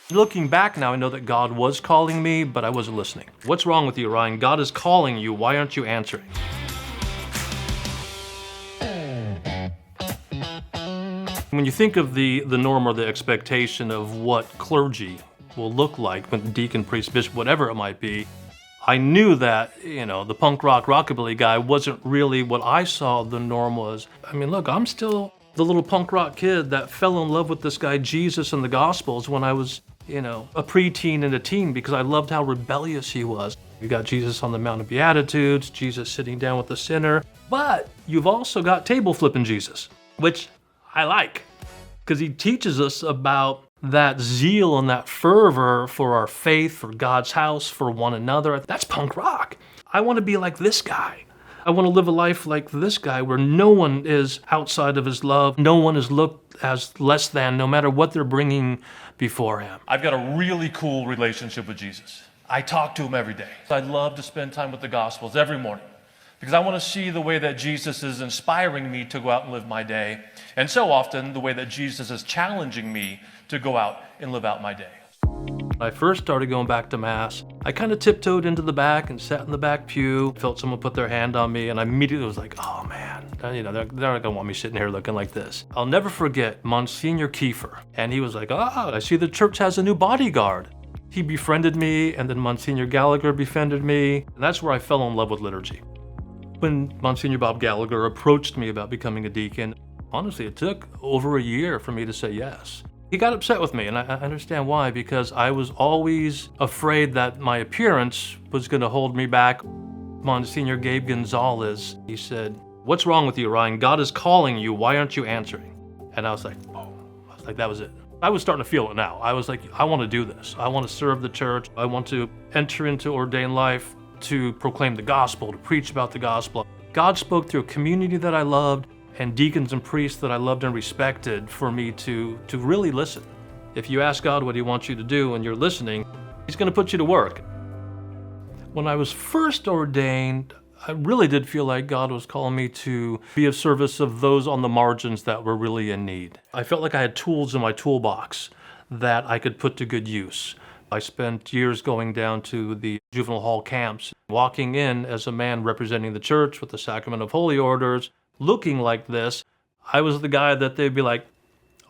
Looking back now, I know that God was calling me, but I wasn't listening. What's wrong with you, Ryan? God is calling you. Why aren't you answering? When you think of the norm or the expectation of what clergy will look like, when deacon, priest, bishop, whatever it might be, I knew that, the punk rock, rockabilly guy wasn't really what I saw the norm was. I mean, look, I'm still the little punk rock kid that fell in love with this guy Jesus and the Gospels when I was, a preteen and a teen because I loved how rebellious he was. You got Jesus on the Mount of Beatitudes, Jesus sitting down with the sinner, but you've also got table flipping Jesus, which I like because he teaches us about that zeal and that fervor for our faith, for God's house, for one another. That's punk rock. I want to be like this guy. I want to live a life like this guy where no one is outside of his love. No one is looked as less than, no matter what they're bringing before him. I've got a really cool relationship with Jesus. I talk to him every day. I love to spend time with the Gospels every morning because I want to see the way that Jesus is inspiring me to go out and live my day. And so often, the way that Jesus is challenging me to go out and live out my day. When I first started going back to Mass, I kind of tiptoed into the back and sat in the back pew, felt someone put their hand on me, and I immediately was like, oh man, they're not gonna want me sitting here looking like this. I'll never forget Monsignor Kiefer, and he was like, I see the church has a new bodyguard. He befriended me, and then Monsignor Gallagher befriended me, and that's where I fell in love with liturgy. When Monsignor Bob Gallagher approached me about becoming a deacon, honestly, it took over a year for me to say yes. He got upset with me, and I understand why, because I was always afraid that my appearance was going to hold me back. Monsignor Gabe Gonzalez, he said, what's wrong with you, Ryan? God is calling you. Why aren't you answering? And I was like, that was it. I was starting to feel it now. I was like, I want to do this. I want to serve the church. I want to enter into ordained life, to proclaim the gospel, to preach about the gospel. God spoke through a community that I loved, and deacons and priests that I loved and respected for me to really listen. If you ask God what he wants you to do and you're listening, he's going to put you to work. When I was first ordained, I really did feel like God was calling me to be of service of those on the margins that were really in need. I felt like I had tools in my toolbox that I could put to good use. I spent years going down to the juvenile hall camps, walking in as a man representing the church with the sacrament of holy orders, looking like this. I was the guy that they'd be like,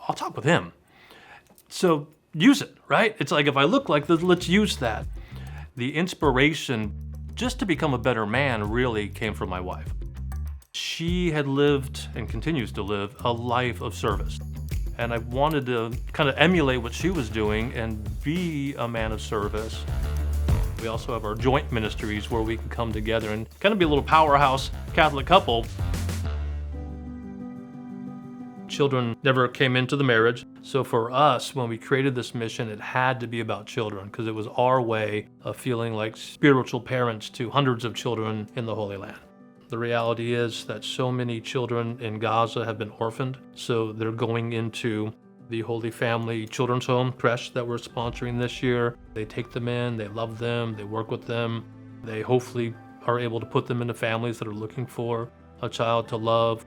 I'll talk with him. So use it, right? It's like, if I look like this, let's use that. The inspiration just to become a better man really came from my wife. She had lived and continues to live a life of service. And I wanted to kind of emulate what she was doing and be a man of service. We also have our joint ministries where we can come together and kind of be a little powerhouse Catholic couple. Children never came into the marriage. So for us, when we created this mission, it had to be about children because it was our way of feeling like spiritual parents to hundreds of children in the Holy Land. The reality is that so many children in Gaza have been orphaned, so they're going into the Holy Family Children's Home creche that we're sponsoring this year. They take them in, they love them, they work with them. They hopefully are able to put them into families that are looking for a child to love.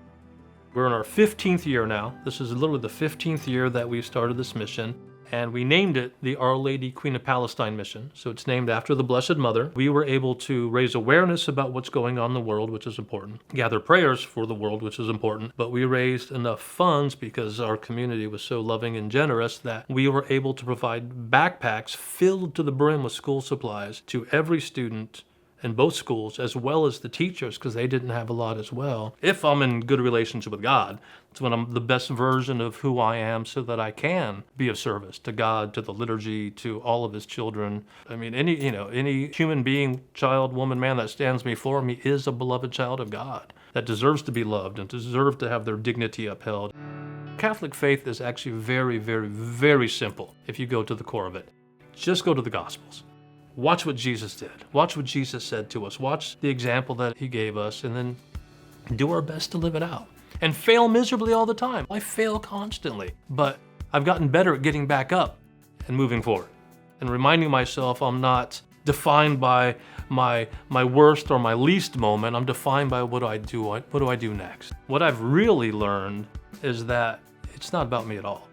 We're in our 15th year now. This is literally the 15th year that we started this mission, and we named it the Our Lady Queen of Palestine mission. So it's named after the Blessed Mother. We were able to raise awareness about what's going on in the world, which is important, gather prayers for the world, which is important, but we raised enough funds because our community was so loving and generous that we were able to provide backpacks filled to the brim with school supplies to every student in both schools, as well as the teachers, because they didn't have a lot as well. If I'm in good relationship with God, it's when I'm the best version of who I am so that I can be of service to God, to the liturgy, to all of his children. I mean, any human being, child, woman, man that stands before me is a beloved child of God that deserves to be loved and deserves to have their dignity upheld. Catholic faith is actually very, very, very simple if you go to the core of it. Just go to the Gospels. Watch what Jesus did. Watch what Jesus said to us. Watch the example that he gave us, and then do our best to live it out. And fail miserably all the time. I fail constantly, but I've gotten better at getting back up and moving forward and reminding myself I'm not defined by my worst or my least moment. I'm defined by what do I do next. What I've really learned is that it's not about me at all.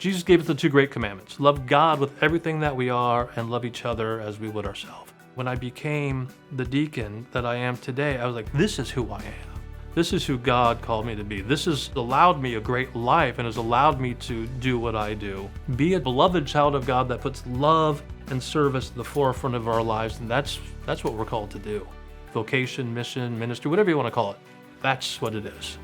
Jesus gave us the 2 great commandments. Love God with everything that we are and love each other as we would ourselves. When I became the deacon that I am today, I was like, this is who I am. This is who God called me to be. This has allowed me a great life and has allowed me to do what I do. Be a beloved child of God that puts love and service at the forefront of our lives, and that's what we're called to do. Vocation, mission, ministry, whatever you want to call it. That's what it is.